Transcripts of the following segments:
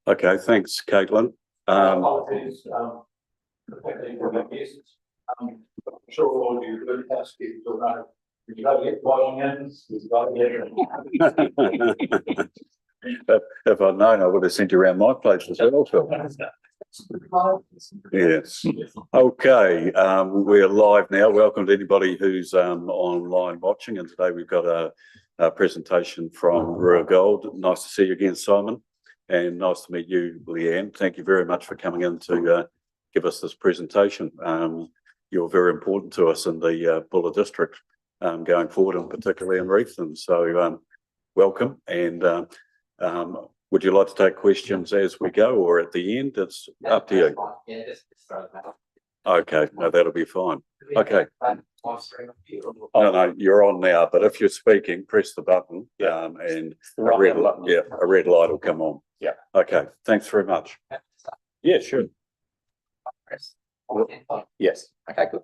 Okay, thanks, Caitlin. Apologies, I'm sure all of you good housekeepers will know. You got to get washing hands, you've got to get If I'd known, I would have sent you around my place as well, Phil. Yes. Okay, we're live now. Welcome to anybody who's online watching, and today we've got a presentation from RUA Gold. Nice to see you again, Simon, and nice to meet you, Leanne. Thank you very much for coming in to give us this presentation. You're very important to us in the Buller district going forward, and particularly in Reefton. So welcome, and would you like to take questions as we go or at the end? It's up to you. Yeah, just throw them out. Okay, no, that'll be fine. Okay. No, you're on now, but if you're speaking, press the button, and a red light will come on. Yeah. Okay, thanks very much. Yeah, sure. Yes. Okay, good.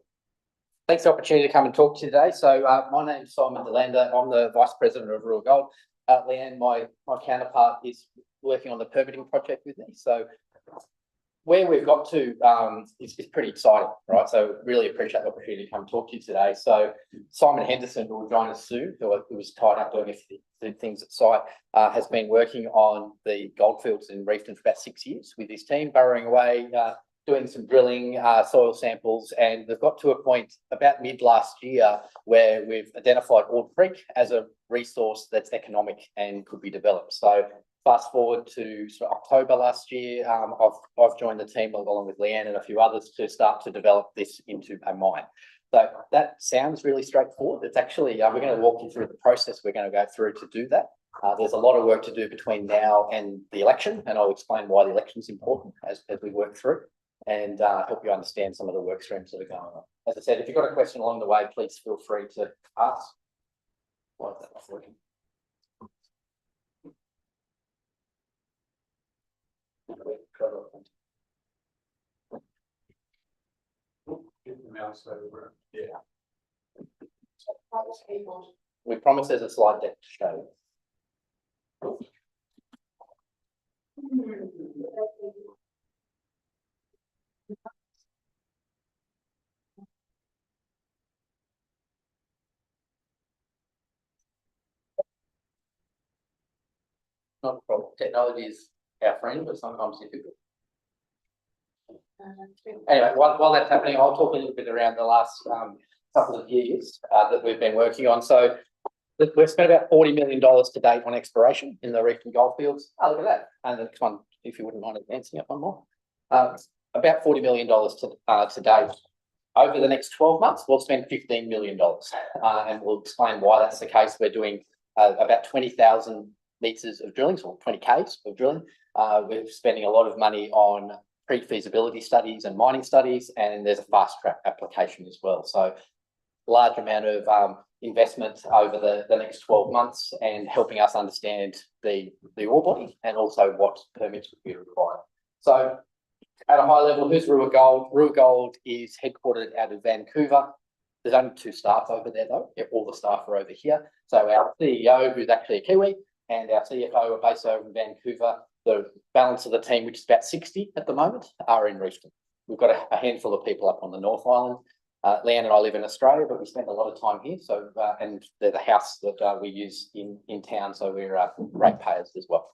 Thanks for the opportunity to come and talk to you today. So my name's Simon DeLander. I'm the Vice President of RUA Gold. Leanne, my counterpart, is working on the permitting project with me. So where we've got to is pretty exciting, right? So really appreciate the opportunity to come talk to you today. So Simon Henderson, who will join us soon, who was tied up doing a few things at site, has been working on the goldfields in Reefton for about 6 years with his team, burrowing away, doing some drilling, soil samples, and they've got to a point about mid last year where we've identified Ord Creek as a resource that's economic and could be developed. So fast forward to sort of October last year, I've joined the team along with Leanne and a few others to start to develop this into a mine. So that sounds really straightforward. It's actually, we're going to walk you through the process we're going to go through to do that. There's a lot of work to do between now and the election, and I'll explain why the election is important as we work through, and help you understand some of the work streams that are going on. As I said, if you've got a question along the way, please feel free to ask. Why is that not working? Yeah. We promise there's a slide deck to show. Not a problem. Technology is our friend, but sometimes difficult. Anyway, while that's happening, I'll talk a little bit around the last couple of years that we've been working on. So we've spent about $40 million to date on exploration in the Reefton goldfields. Oh, look at that. And the next one, if you wouldn't mind advancing up one more. About $40 million to date. Over the next 12 months, we'll spend $15 million. And we'll explain why that's the case. We're doing about 20,000 meters of drilling, so 20 Ks of drilling. We're spending a lot of money on pre-feasibility studies and mining studies, and there's a fast track application as well. So large amount of investment over the next 12 months and helping us understand the ore body and also what permits would be required. So at a high level, who's RUA Gold? RUA Gold is headquartered out of Vancouver. There's only 2 staff over there though. All the staff are over here. So our CEO, who's actually a Kiwi, and our CFO are based over in Vancouver. The balance of the team, which is about 60 at the moment, are in Reefton. We've got a handful of people up on the North Island. Leanne and I live in Australia, but we spend a lot of time here. So, and they're the house that we use in town, so we're ratepayers as well.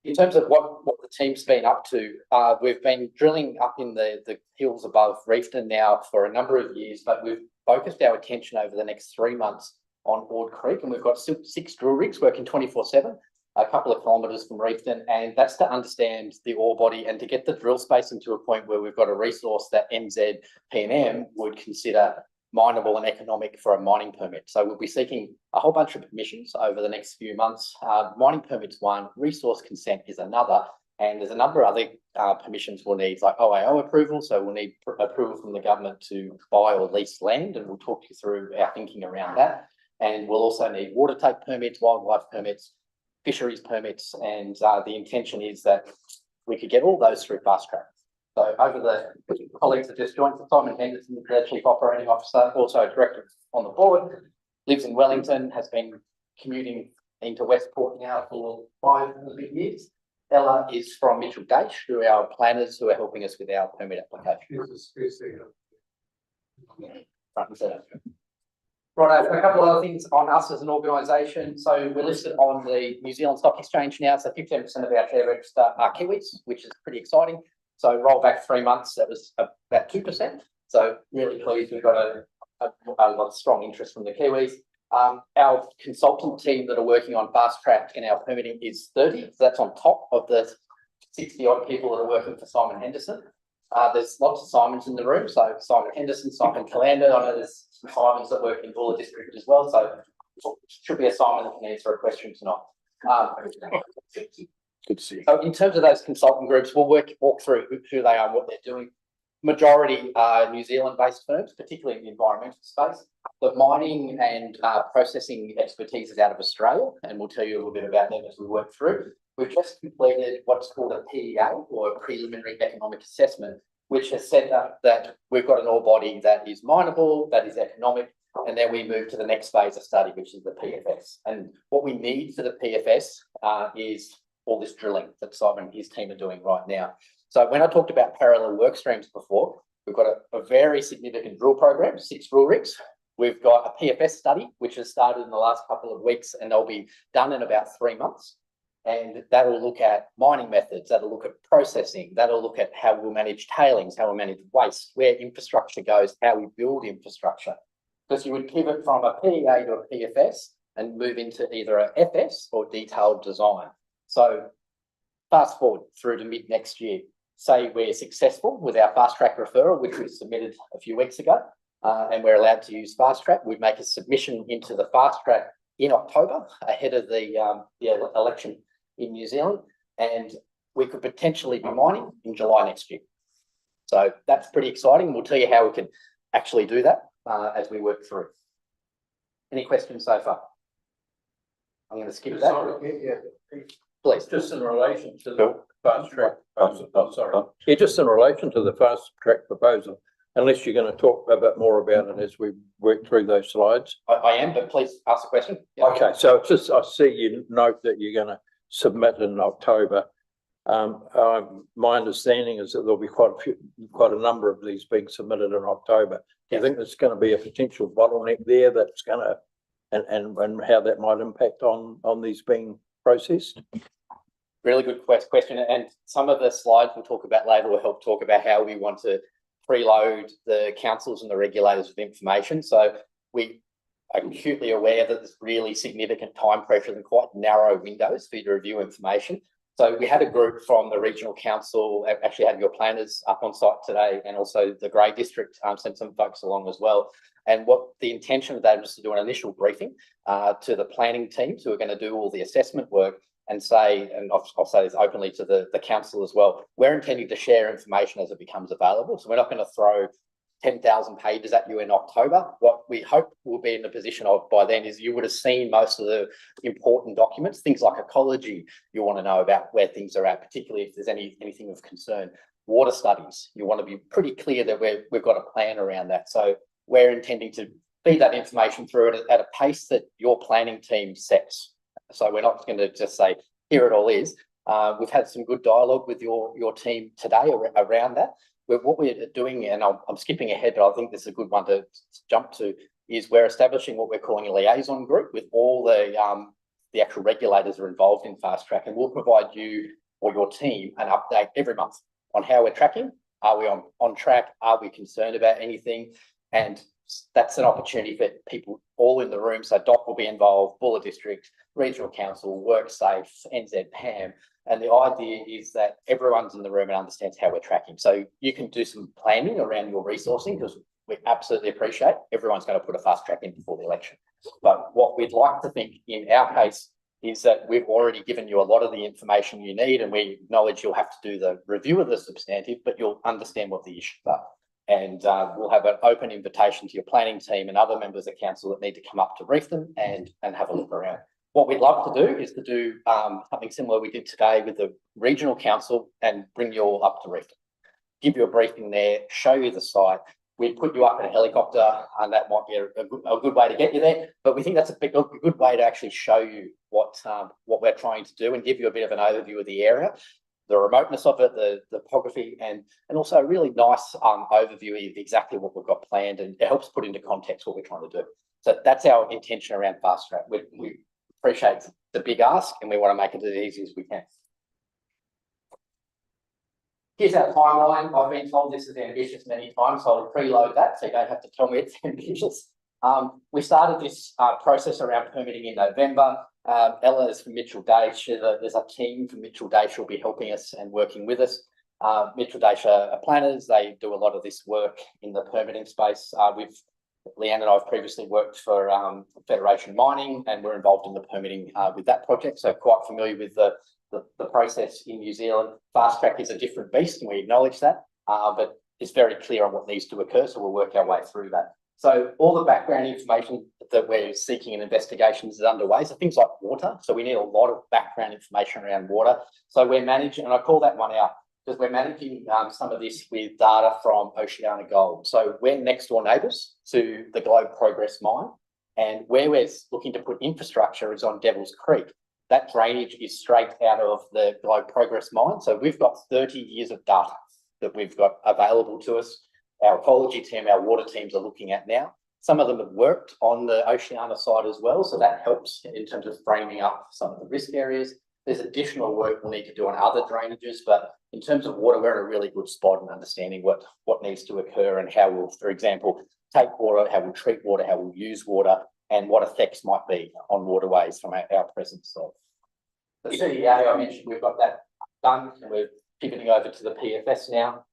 In terms of what the team's been up to, we've been drilling up in the hills above Reefton now for a number of years, but we've focused our attention over the next 3 months on Ord Creek, and we've got 6 drill rigs working 24/7, a couple of kilometres from Reefton, and that's to understand the ore body and to get the drill spacing to a point where we've got a resource that NZ P&M would consider mineable and economic for a mining permit. So we'll be seeking a whole bunch of permissions over the next few months. Mining permit's one, resource consent is another, and there's a number of other permissions we'll need, like OAO approval. So we'll need approval from the government to buy or lease land, and we'll talk you through our thinking around that. And we'll also need water take permits, wildlife permits, fisheries permits, and the intention is that we could get all those through fast track. So over the colleagues that just joined, Simon Henderson, the Chief Operating Officer, also Director on the board, lives in Wellington, has been commuting into Westport now for 5 years, Ella is from Mitchell Gage, who are our planners who are helping us with our permit application. Front and centre. Right, a couple of other things on us as an organisation. So we're listed on the New Zealand Stock Exchange now. So 15% of our share register are Kiwis, which is pretty exciting. So roll back 3 months, that was about 2%. So really pleased we've got a lot of strong interest from the Kiwis. Our consultant team that are working on fast track in our permitting is 30. So that's on top of the 60 odd people that are working for Simon Henderson. There's lots of Simons in the room. So Simon Henderson, Simon Calander. I know there's some Simons that work in Buller District as well. So should be a Simon that can answer a question tonight. Good to see you. So in terms of those consultant groups, we'll walk through who they are and what they're doing. Majority are New Zealand-based firms, particularly in the environmental space. The mining and processing expertise is out of Australia, and we'll tell you a little bit about them as we work through. We've just completed what's called a PEA, or a preliminary economic assessment, which has said that we've got an ore body that is mineable, that is economic, and then we move to the next phase of study, which is the PFS. And what we need for the PFS is all this drilling that Simon and his team are doing right now. So when I talked about parallel work streams before, we've got a very significant drill program, 6 drill rigs. We've got a PFS study, which has started in the last couple of weeks, and they'll be done in about 3 months. And that'll look at mining methods, that'll look at processing, that'll look at how we'll manage tailings, how we'll manage waste, where infrastructure goes, how we build infrastructure. Because you would pivot from a PEA to a PFS and move into either a FS or detailed design. So fast forward through to mid next year, say we're successful with our fast track referral, which we submitted a few weeks ago, and we're allowed to use fast track. We'd make a submission into the fast track in October ahead of the election in New Zealand, and we could potentially be mining in July next year. So that's pretty exciting. We'll tell you how we can actually do that as we work through. Any questions so far? I'm going to skip that. Sorry, yeah. Please. Just in relation to the Bill? fast track proposal, sorry. Yeah, just in relation to the fast track proposal, unless you're going to talk a bit more about it as we work through those slides. I am, but please ask a question. Yeah. Okay, so it's just, I see you note that you're going to submit in October. My understanding is that there'll be quite a number of these being submitted in October. Do you think there's going to be a potential bottleneck there that's going to, and how that might impact on these being processed? Really good question. And some of the slides we'll talk about later will help talk about how we want to preload the councils and the regulators with information. So we are acutely aware that there's really significant time pressure and quite narrow windows for you to review information. So we had a group from the regional council, actually had your planners up on site today, and also the Grey District sent some folks along as well. And what the intention of that was to do an initial briefing to the planning teams who are going to do all the assessment work, and say, and I'll say this openly to the council as well, we're intending to share information as it becomes available. So we're not going to throw 10,000 pages at you in October. What we hope we'll be in the position of by then is you would have seen most of the important documents, things like ecology, you want to know about where things are at, particularly if there's anything of concern. Water studies, you want to be pretty clear that we've got a plan around that. So we're intending to feed that information through at a pace that your planning team sets. So we're not going to just say, here it all is. We've had some good dialogue with your team today around that. What we're doing, and I'm skipping ahead, but I think this is a good one to jump to, is we're establishing what we're calling a liaison group with all the actual regulators who are involved in fast track, and we'll provide you or your team an update every month on how we're tracking. Are we on track? Are we concerned about anything? And that's an opportunity for people all in the room. So DOC will be involved, Buller District, Regional Council, WorkSafe, NZ-PAM. And the idea is that everyone's in the room and understands how we're tracking. So you can do some planning around your resourcing, because we absolutely appreciate everyone's going to put a fast track in before the election. But what we'd like to think in our case is that we've already given you a lot of the information you need, and we acknowledge you'll have to do the review of the substantive, but you'll understand what the issues are. And we'll have an open invitation to your planning team and other members of council that need to come up to brief them and have a look around. What we'd love to do is to do something similar we did today with the regional council and bring you all up to Reefton. Give you a briefing there, show you the site. we put you up in a helicopter, and that might be a good way to get you there. But we think that's a good way to actually show you what we're trying to do and give you a bit of an overview of the area, the remoteness of it, the topography, and also a really nice overview of exactly what we've got planned, and it helps put into context what we're trying to do. So that's our intention around Fast Track. We appreciate the big ask, and we want to make it as easy as we can. Here's our timeline. I've been told this is ambitious many times, so I'll preload that so you don't have to tell me it's ambitious. We started this process around permitting in November. Ella is from Mitchell Dace. There's a team from Mitchell Dace who will be helping us and working with us. Mitchell Dace are planners. They do a lot of this work in the permitting space. Leanne and I have previously worked for Federation Mining, and we're involved in the permitting with that project, so quite familiar with the process in New Zealand. Fast Track is a different beast, and we acknowledge that, but it's very clear on what needs to occur, so we'll work our way through that. So all the background information that we're seeking in investigations is underway. So things like water. So we need a lot of background information around water. So we're managing, and I call that one out because we're managing some of this with data from RUA Gold. So we're next door neighbours to the Globe Progress mine, and where we're looking to put infrastructure is on Devil's Creek. That drainage is straight out of the Globe Progress mine. So we've got 30 years of data that we've got available to us. Our ecology team, our water teams are looking at now. Some of them have worked on the Oceania side as well, so that helps in terms of framing up some of the risk areas. There's additional work we'll need to do on other drainages, but in terms of water, we're in a really good spot in understanding what needs to occur and how we'll, for example, take water, how we'll treat water, how we'll use water, and what effects might be on waterways from our presence. So the CEA I mentioned, we've got that done, and we're pivoting over to the PFS now.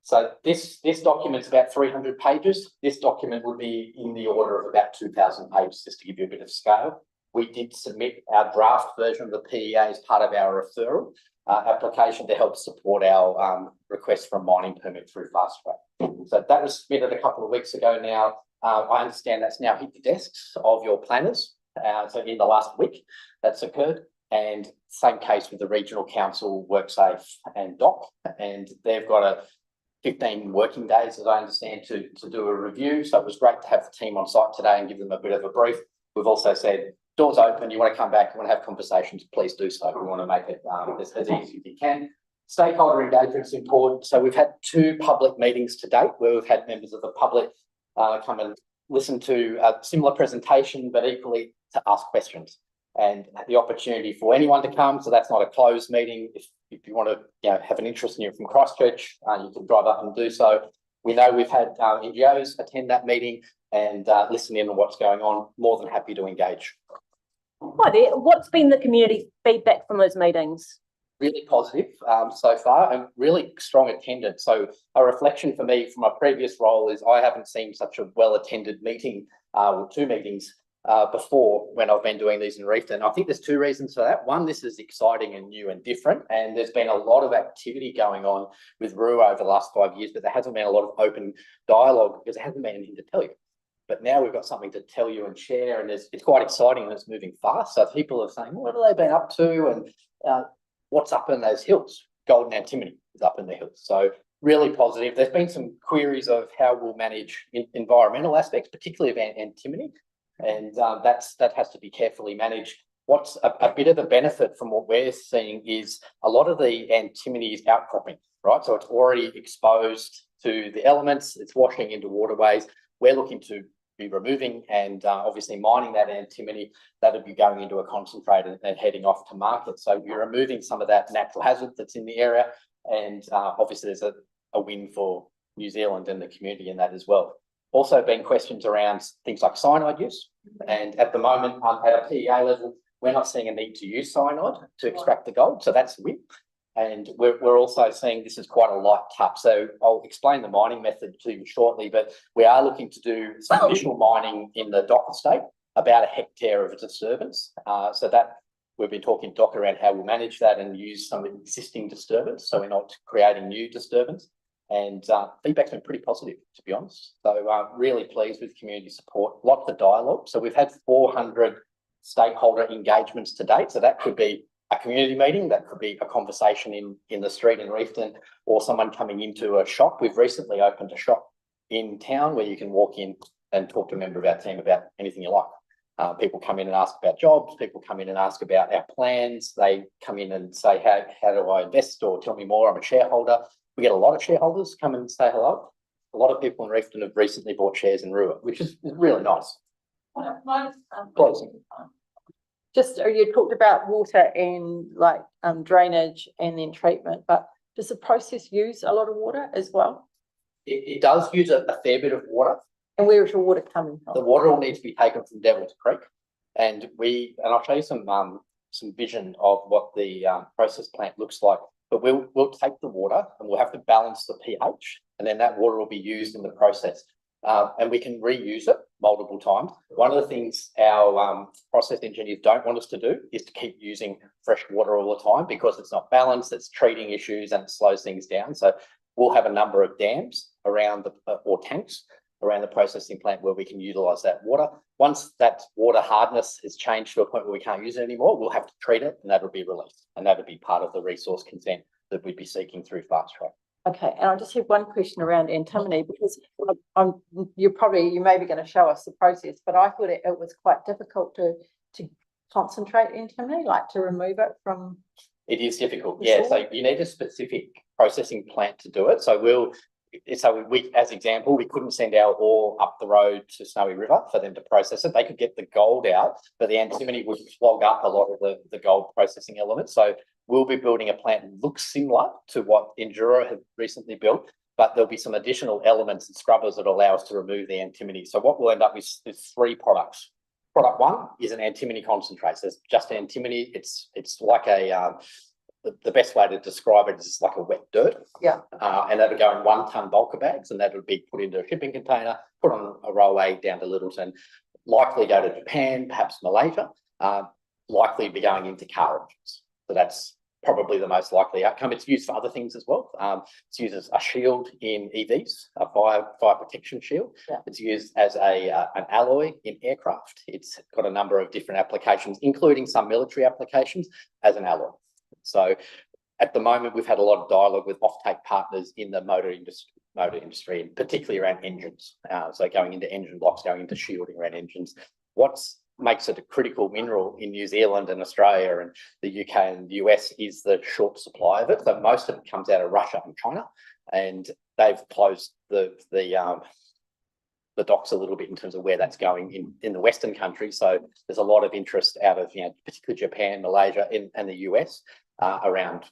So this document's about 300 pages. This document would be in the order of about 2,000 pages, just to give you a bit of scale. We did submit our draft version of the PEA as part of our referral application to help support our request for a mining permit through Fast Track. So that was submitted a couple of weeks ago now. I understand that's now hit the desks of your planners. So in the last week that's occurred. And same case with the Regional Council, WorkSafe and DOC. And they've got 15 working days, as I understand, to do a review. So it was great to have the team on site today and give them a bit of a brief. We've also said, doors open, you want to come back, you want to have conversations, please do so. We want to make it as easy as you can. Stakeholder engagement is important. So we've had 2 public meetings to date where we've had members of the public come and listen to a similar presentation, but equally to ask questions. And the opportunity for anyone to come, so that's not a closed meeting. If you want to have an interest and you're from Christchurch, you can drive up and do so. We know we've had NGOs attend that meeting and listen in on what's going on. More than happy to engage. Hi there. What's been the community feedback from those meetings? Really positive so far, and really strong attendance. So a reflection for me from my previous role is I haven't seen such a well-attended meeting or 2 meetings before when I've been doing these in Reefton. I think there's 2 reasons for that. One, this is exciting and new and different, and there's been a lot of activity going on with RUA over the last 5 years, but there hasn't been a lot of open dialogue because there hasn't been anything to tell you. But now we've got something to tell you and share, and it's quite exciting and it's moving fast. So people are saying, what have they been up to, and what's up in those hills? Golden antimony is up in the hills. So really positive. There's been some queries of how we'll manage environmental aspects, particularly of antimony. And that has to be carefully managed. What's a bit of a benefit from what we're seeing is a lot of the antimony is outcropping, right? So it's already exposed to the elements, it's washing into waterways. We're looking to be removing and obviously mining that antimony. That'll be going into a concentrate and heading off to market. So you're removing some of that natural hazard that's in the area, and obviously there's a win for New Zealand and the community in that as well. Also been questions around things like cyanide use, and at the moment at a PEA level, we're not seeing a need to use cyanide to extract the gold, so that's a win. And we're also seeing this is quite a light touch. So I'll explain the mining method to you shortly, but we are looking to do some initial mining in the DOC estate, about 1 hectare of a disturbance. So that we've been talking to DOC around how we'll manage that and use some existing disturbance, so we're not creating new disturbance. And feedback's been pretty positive, to be honest. So really pleased with community support, lots of dialogue. So we've had 400 stakeholder engagements to date. So that could be a community meeting, that could be a conversation in the street in Reefton, or someone coming into a shop. We've recently opened a shop in town where you can walk in and talk to a member of our team about anything you like. People come in and ask about jobs. People come in and ask about our plans. They come in and say, how do I invest, or tell me more, I'm a shareholder. We get a lot of shareholders come and say hello. A lot of people in Reefton have recently bought shares in RUA, which is really nice. Just, you talked about water and like drainage and then treatment, but does the process use a lot of water as well? It does use a fair bit of water. And where is your water coming The from? water will need to be taken from Devil's Creek, and I'll show you some vision of what the process plant looks like. But we'll take the water and we'll have to balance the pH, and then that water will be used in the process. And we can reuse it multiple times. One of the things our process engineers don't want us to do is to keep using fresh water all the time, because it's not balanced, it's treating issues, and it slows things down. So we'll have a number of dams around or tanks around the processing plant where we can utilise that water. Once that water hardness has changed to a point where we can't use it anymore, we'll have to treat it, and that'll be released. And that'll be part of the resource consent that we'd be seeking through fast track. Okay, and I just have one question around antimony, because you may be going to show us the process, but I thought it was quite difficult to concentrate antimony, like to remove it from. It is difficult, yeah. So you need a specific processing plant to do it. So we, as example, we couldn't send our ore up the road to Snowy River for them to process it. They could get the gold out, but the antimony would clog up a lot of the gold processing elements. So we'll be building a plant that looks similar to what Enduro have recently built, but there'll be some additional elements and scrubbers that allow us to remove the antimony. So what we'll end up with is 3 products. Product 1 is an antimony concentrate. So it's just antimony. It's like the best way to describe it is like a wet dirt. Yeah. And that'll go in 1 tonne bulker bags, and that'll be put into a shipping container, put on a railway down to Littleton, likely go to Japan, perhaps Malaysia, likely be going into car engines. So that's probably the most likely outcome. It's used for other things as well. It's used as a shield in EVs, a fire protection shield. Yeah. It's used as an alloy in aircraft. It's got a number of different applications, including some military applications as an alloy. So at the moment, we've had a lot of dialogue with offtake partners in the motor industry, and particularly around engines. So going into engine blocks, going into shielding around engines. What makes it a critical mineral in New Zealand and Australia and the UK and the US is the short supply of it. So most of it comes out of Russia and China, and they've closed the docks a little bit in terms of where that's going in the Western countries. So there's a lot of interest out of, particularly Japan, Malaysia, and the US around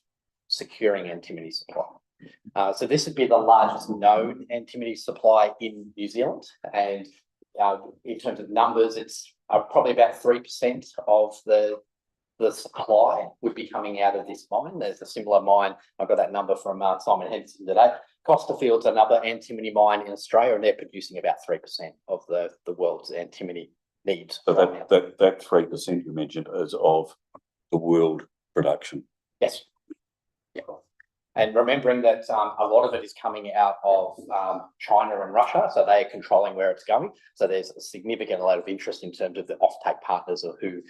securing antimony supply. So this would be the largest known antimony supply in New Zealand. And in terms of numbers, it's probably about 3% of the supply would be coming out of this mine. There's a similar mine. I've got that number from Simon Henderson today. Costerfield's another antimony mine in Australia, and they're producing about 3% of the world's antimony needs. So that 3% you mentioned is of the world production. Yes. Yeah. And remembering that a lot of it is coming out of China and Russia, so they are controlling where it's going. So there's a significant amount of interest in terms of the offtake partners or who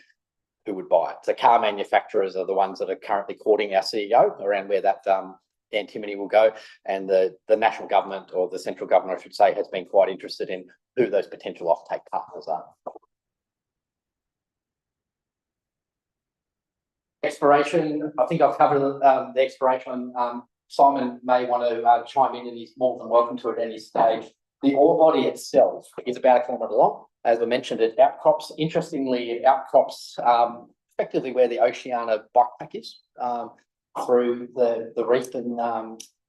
would buy it. So car manufacturers are the ones that are currently courting our CEO around where that antimony will go, and the national government, or the central government, I should say, has been quite interested in who those potential offtake partners are. Exploration, I think I've covered the exploration. Simon may want to chime in, and he's more than welcome to at any stage. The ore body itself is about 1 kilometre long. As I mentioned, it outcrops. Interestingly, it outcrops effectively where the Oceania bike pack is, through the Reefton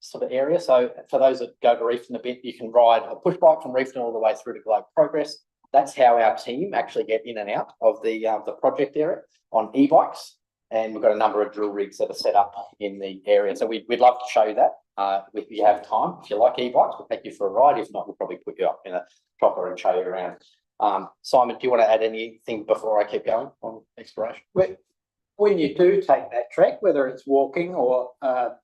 sort of area. So for those that go to Reefton a bit, you can ride a push bike from Reefton all the way through to Globe Progress. That's how our team actually get in and out of the project area, on e-bikes. And we've got a number of drill rigs that are set up in the area. So we'd love to show you that if you have time. If you like e-bikes, we'll take you for a ride. If not, we'll probably put you up in a chopper and show you around. Simon, do you want to add anything before I keep going on exploration? When you do take that track, whether it's walking or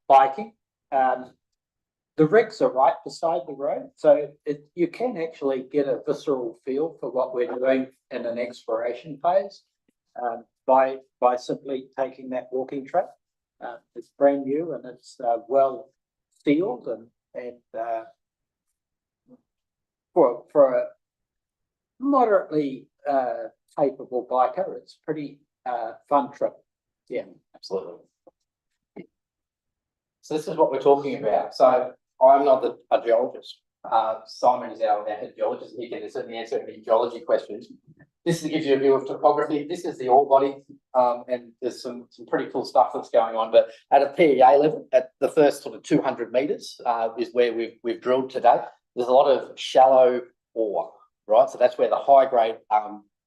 biking, the rigs are right beside the road. So you can actually get a visceral feel for what we're doing in an exploration phase by simply taking that walking track. It's brand new, and it's well sealed, and for a moderately capable biker, it's pretty fun trip. Yeah. Absolutely. So this is what we're talking about. So I'm not a geologist. Simon is our head geologist, and he can certainly answer any geology questions. This gives you a view of topography. This is the ore body, and there's some pretty cool stuff that's going on. But at a PEA level, at the first sort of 200 meters, is where we've drilled today. There's a lot of shallow ore, right? So that's where the high grade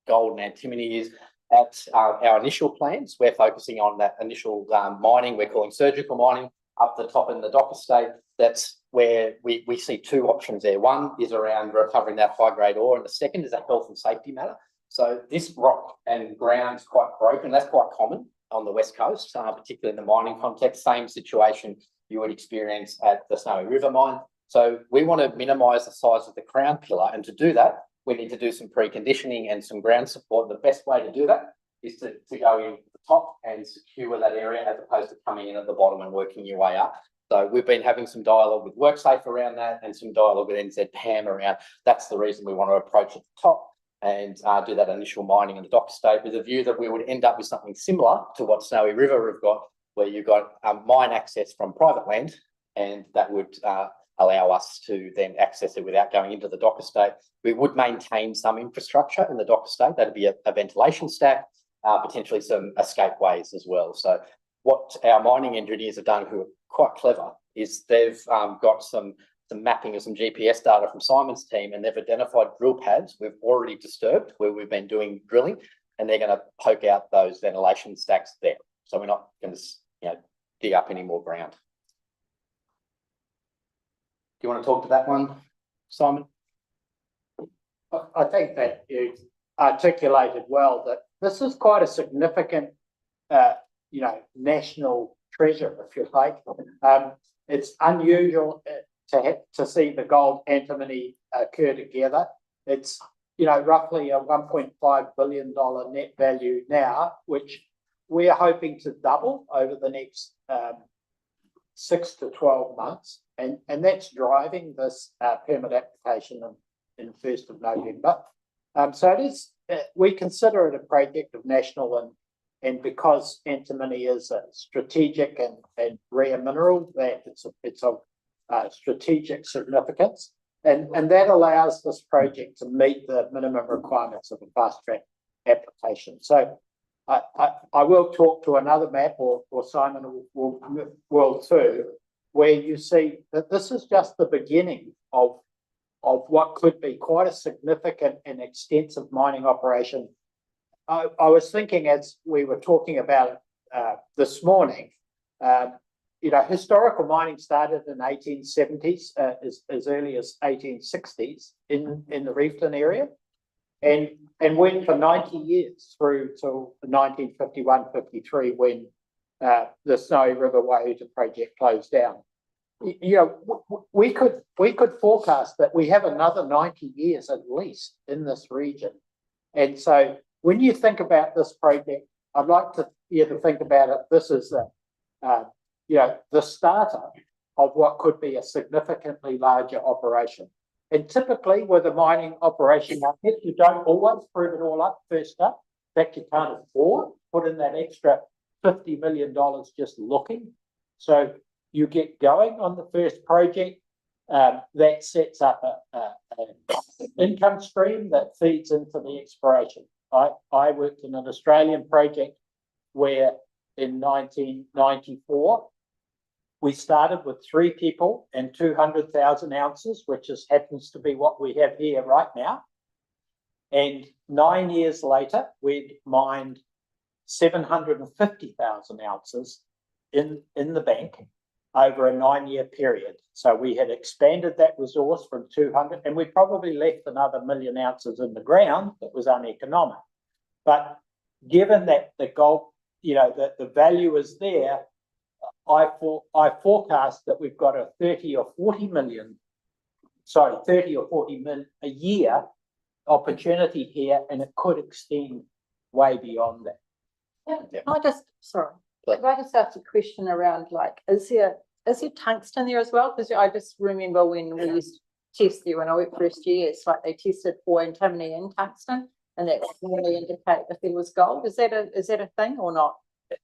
gold and antimony is. At our initial plans, we're focusing on that initial mining. We're calling surgical mining up the top in the Docker state. That's where we see two options there. One is around recovering that high grade ore, and the second is a health and safety matter. So this rock and ground is quite broken. That's quite common on the West Coast, particularly in the mining context. Same situation you would experience at the Snowy River mine. So we want to minimise the size of the crown pillar, and to do that, we need to do some preconditioning and some ground support. The best way to do that is to go in at the top and secure that area as opposed to coming in at the bottom and working your way up. So we've been having some dialogue with WorkSafe around that and some dialogue with NZPAM around. That's the reason we want to approach at the top and do that initial mining in the Docker state with a view that we would end up with something similar to what Snowy River have got, where you've got mine access from private land, and that would allow us to then access it without going into the Docker state. We would maintain some infrastructure in the Docker state. That'd be a ventilation stack, potentially some escape ways as well. So what our mining engineers have done, who are quite clever, is they've got some mapping of some GPS data from Simon's team, and they've identified drill pads we've already disturbed where we've been doing drilling, and they're going to poke out those ventilation stacks there. So we're not going to dig up any more ground. Do you want to talk to that one, Simon? I think that you articulated well that this is quite a significant, national treasure, if you like. It's unusual to see the gold antimony occur together. It's, roughly a $1.5 billion net value now, which we are hoping to double over the next 6 to 12 months. And that's driving this permit application in the 1st of November. So it is, we consider it a project of national, and because antimony is a strategic and rare mineral, that it's of strategic significance. And that allows this project to meet the minimum requirements of a fast track application. So I will talk to another map, or Simon will too, where you see that this is just the beginning of what could be quite a significant and extensive mining operation. I was thinking, as we were talking about it this morning, historical mining started in 1870s, as early as 1860s in the Reefton area, and went for 90 years through till 1951-53 when the Snowy River Waiuta project closed down. We could forecast that we have another 90 years at least in this region. And so when you think about this project, I'd like you to think about it. This is the starter of what could be a significantly larger operation. And typically with a mining operation like this, you don't always prove it all up first up. In fact, you can't afford to put in that extra $50 million just looking. So you get going on the first project, that sets up an income stream that feeds into the exploration. I worked in an Australian project where in 1994, we started with 3 people and 200,000 ounces, which happens to be what we have here right now. And 9 years later, we'd mined 750,000 ounces in the bank over a 9-year period. So we had expanded that resource from 200, and we probably left another 1 million ounces in the ground that was uneconomic. But given that the gold, that the value is there, I forecast that we've got a 30 or 40 million a year opportunity here, and it could extend way beyond that. Can I just ask a question around, like, is there tungsten there as well? Because I just remember when we used test there when I worked for SGS, like they tested for antimony and tungsten, and that would really indicate if there was gold. Is that a thing or not?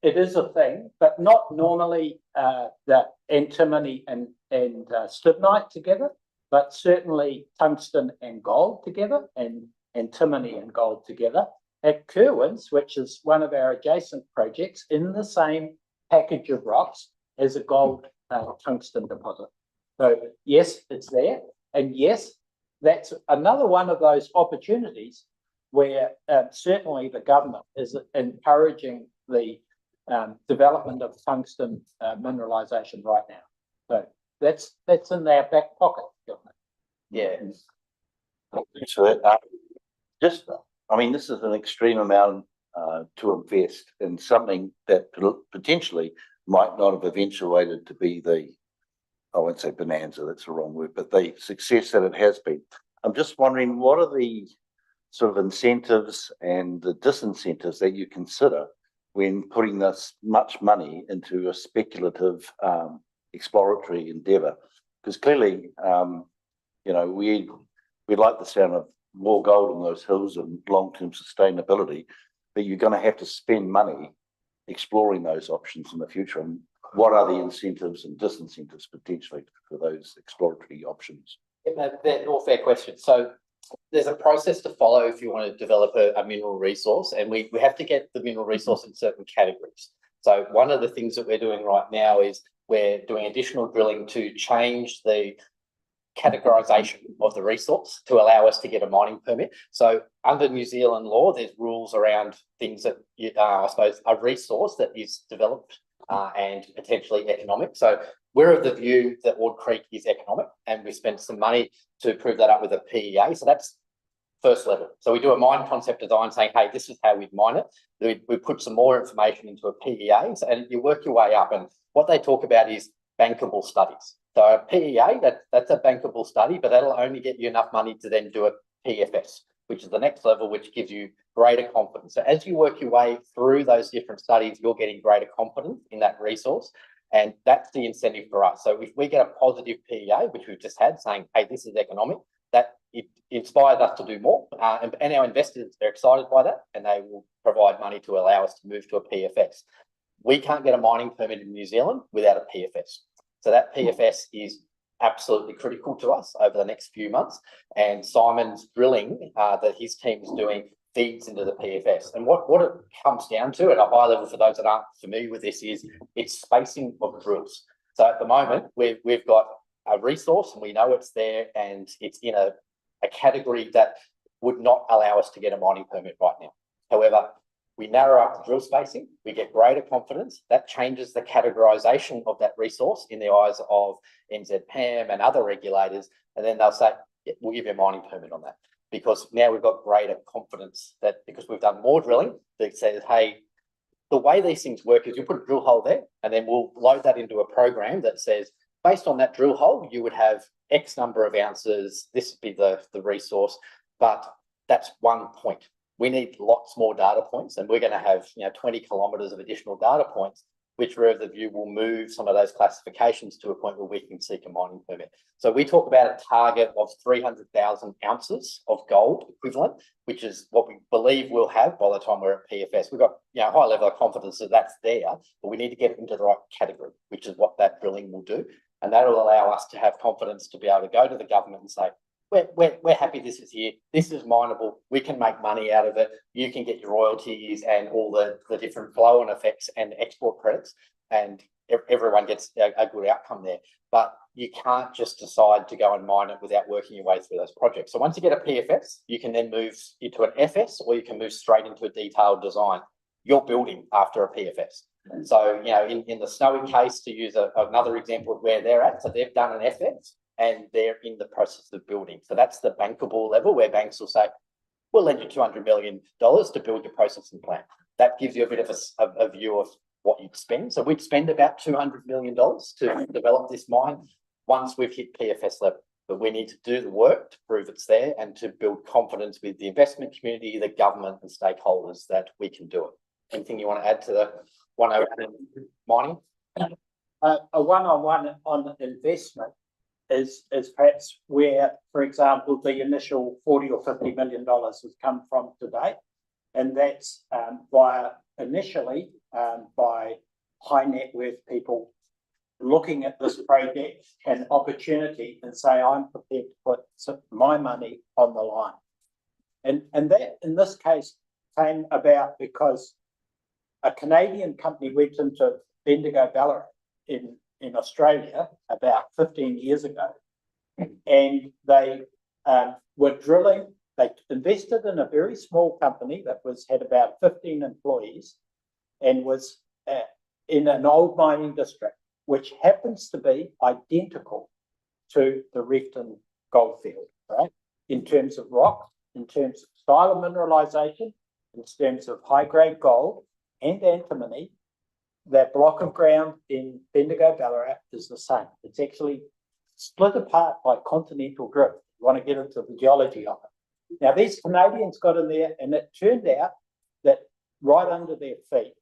It is a thing, but not normally the antimony and stibnite together, but certainly tungsten and gold together, and antimony and gold together. At Kerwins, which is one of our adjacent projects, in the same package of rocks as a gold tungsten deposit. So yes, it's there, and yes, that's another one of those opportunities where certainly the government is encouraging the development of tungsten mineralisation right now. So that's in their back pocket. Yeah. Thanks for that. This is an extreme amount to invest in something that potentially might not have eventuated to be the, I won't say bonanza, that's the wrong word, but the success that it has been. I'm just wondering, what are the sort of incentives and the disincentives that you consider when putting this much money into a speculative exploratory endeavour? Because clearly, we like the sound of more gold in those hills and long-term sustainability, but you're going to have to spend money exploring those options in the future. And what are the incentives and disincentives potentially for those exploratory options? They're all fair questions. So there's a process to follow if you want to develop a mineral resource, and we have to get the mineral resource in certain categories. So one of the things that we're doing right now is we're doing additional drilling to change the categorisation of the resource to allow us to get a mining permit. So under New Zealand law, there's rules around things that, I suppose, a resource that is developed and potentially economic. So we're of the view that Ord Creek is economic, and we spent some money to prove that up with a PEA. So that's first level. So we do a mine concept design saying, hey, this is how we'd mine it. We put some more information into a PEA, and you work your way up. And what they talk about is bankable studies. So a PEA, that's a bankable study, but that'll only get you enough money to then do a PFS, which is the next level, which gives you greater confidence. So as you work your way through those different studies, you're getting greater confidence in that resource. And that's the incentive for us. So if we get a positive PEA, which we've just had, saying, hey, this is economic, that it inspires us to do more. And our investors are excited by that, and they will provide money to allow us to move to a PFS. We can't get a mining permit in New Zealand without a PFS. So that PFS is absolutely critical to us over the next few months. And Simon's drilling that his team is doing feeds into the PFS. And what it comes down to at a high level, for those that aren't familiar with this, is it's spacing of drills. So at the moment, we've got a resource and we know it's there, and it's in a category that would not allow us to get a mining permit right now. However, we narrow up the drill spacing, we get greater confidence. That changes the categorisation of that resource in the eyes of NZPAM and other regulators. And then they'll say, yeah, we'll give you a mining permit on that. Because now we've got greater confidence that, because we've done more drilling, that says, hey, the way these things work is you put a drill hole there, and then we'll load that into a program that says, based on that drill hole, you would have X number of ounces, this would be the resource, but that's one point. We need lots more data points, and we're going to have 20 kilometres of additional data points, which we're of the view will move some of those classifications to a point where we can seek a mining permit. So we talk about a target of 300,000 ounces of gold equivalent, which is what we believe we'll have by the time we're at PFS. We've got a high level of confidence that that's there, but we need to get it into the right category, which is what that drilling will do. And that will allow us to have confidence to be able to go to the government and say, we're happy this is here. This is mineable. We can make money out of it. You can get your royalties and all the different flow and effects and export credits, and everyone gets a good outcome there. But you can't just decide to go and mine it without working your way through those projects. So once you get a PFS, you can then move into an FS, or you can move straight into a detailed design. You're building after a PFS. And so, in the Snowy case, to use another example of where they're at, so they've done an FS, and they're in the process of building. So that's the bankable level where banks will say, we'll lend you $200 million to build your processing plant. That gives you a bit of a view of what you'd spend. So we'd spend about $200 million to develop this mine once we've hit PFS level. But we need to do the work to prove it's there and to build confidence with the investment community, the government and stakeholders that we can do it. Anything you want to add to the 101 mining? A one-on-one on investment. is perhaps where, for example, the initial 40 or 50 million dollars has come from today. And that's initially by high net worth people looking at this project and opportunity and say, I'm prepared to put my money on the line. And that in this case came about because a Canadian company went into Bendigo Ballarat in Australia about 15 years ago, and they were drilling. They invested in a very small company that had about 15 employees and was in an old mining district, which happens to be identical to the Refton goldfield, right? In terms of rock, in terms of style of mineralization, in terms of high-grade gold and antimony, that block of ground in Bendigo Ballarat is the same. It's actually split apart by continental drift. You want to get into the geology of it. Now, these Canadians got in there, and it turned out that right under their feet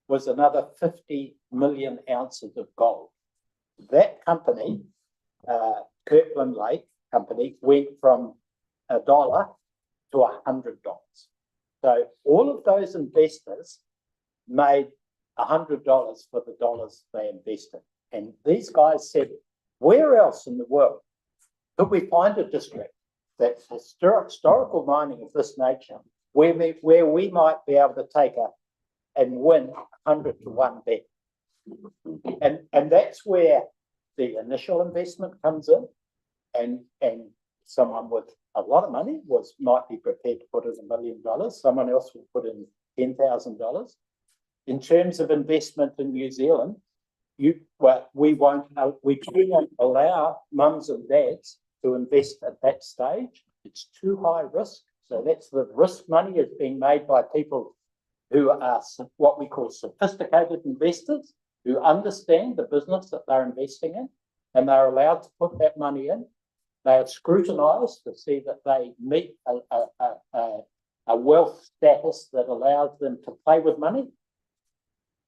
was another 50 million ounces of gold. That company, Kirkland Lake Company, went from $1 to $100. So all of those investors made $100 for the dollars they invested. And these guys said, where else in the world could we find a district that's historical mining of this nature, where we might be able to take and win 100 to 1 bet? And that's where the initial investment comes in, and someone with a lot of money might be prepared to put in $1 million. Someone else will put in $10,000. In terms of investment in New Zealand, we cannot allow mums and dads to invest at that stage. It's too high risk. So that's the risk money is being made by people who are what we call sophisticated investors, who understand the business that they're investing in, and they're allowed to put that money in. They are scrutinised to see that they meet a wealth status that allows them to play with money.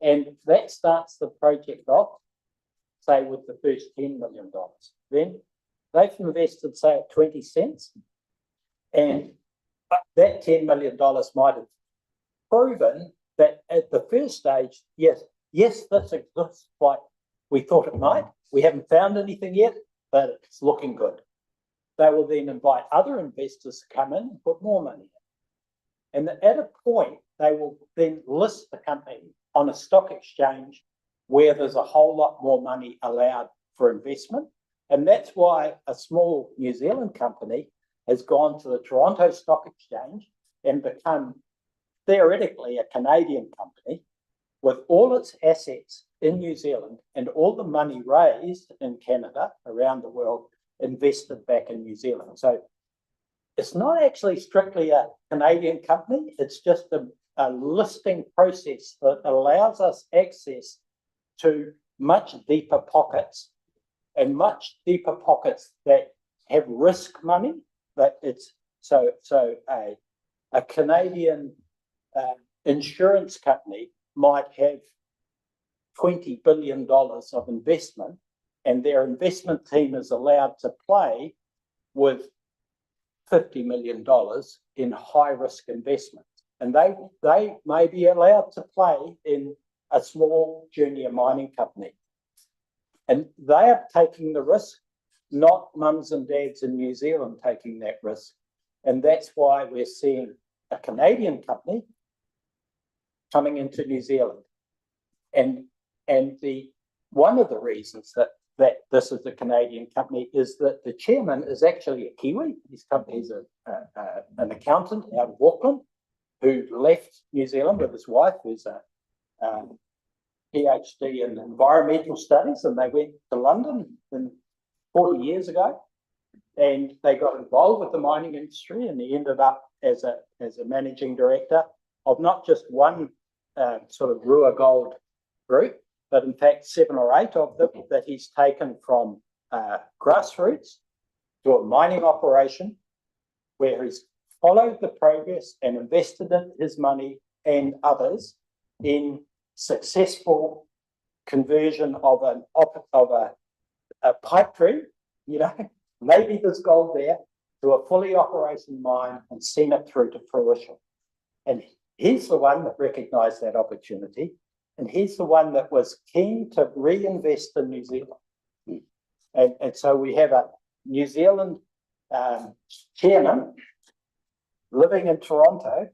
And that starts the project off, say, with the first $10 million. Then they've invested, say, at 20 cents, and that $10 million might have proven that at the first stage, yes, this exists like we thought it might. We haven't found anything yet, but it's looking good. They will then invite other investors to come in and put more money in. And at a point, they will then list the company on a stock exchange where there's a whole lot more money allowed for investment. And that's why a small New Zealand company has gone to the Toronto Stock Exchange and become theoretically a Canadian company with all its assets in New Zealand and all the money raised in Canada around the world invested back in New Zealand. So it's not actually strictly a Canadian company, it's just a listing process that allows us access to much deeper pockets, and much deeper pockets that have risk money. That it's so a Canadian insurance company might have $20 billion of investment, and their investment team is allowed to play with $50 million in high risk investments. And they may be allowed to play in a small junior mining company. And they are taking the risk, not mums and dads in New Zealand taking that risk. And that's why we're seeing a Canadian company coming into New Zealand. And one of the reasons that this is a Canadian company is that the chairman is actually a Kiwi. His company is an accountant out of Auckland who left New Zealand with his wife, who's a PhD in environmental studies, and they went to London 40 years ago, and they got involved with the mining industry, and he ended up as a managing director of not just one sort of RUA Gold group, but in fact 7 or 8 of them that he's taken from grassroots to a mining operation where he's followed the progress and invested in his money and others in successful conversion of a pipe dream you know, maybe there's gold there to a fully operational mine and seen it through to fruition. And he's the one that recognised that opportunity. And he's the one that was keen to reinvest in New Zealand. And so we have a New Zealand chairman living in Toronto,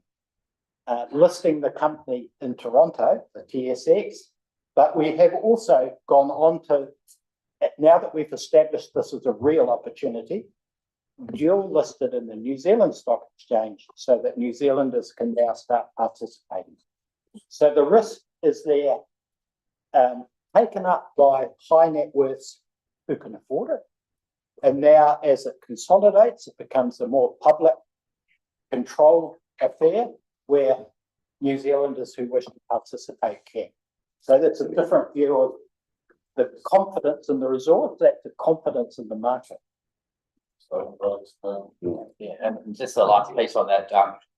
listing the company in Toronto, the TSX. But we have also gone on to, now that we've established this as a real opportunity, dual listed in the New Zealand Stock Exchange so that New Zealanders can now start participating. So the risk is there, taken up by high net worths who can afford it. And now as it consolidates, it becomes a more public controlled affair where New Zealanders who wish to participate can. So that's a different view of the confidence in the resource, that's the confidence in the market. Yeah, and just the last piece on that,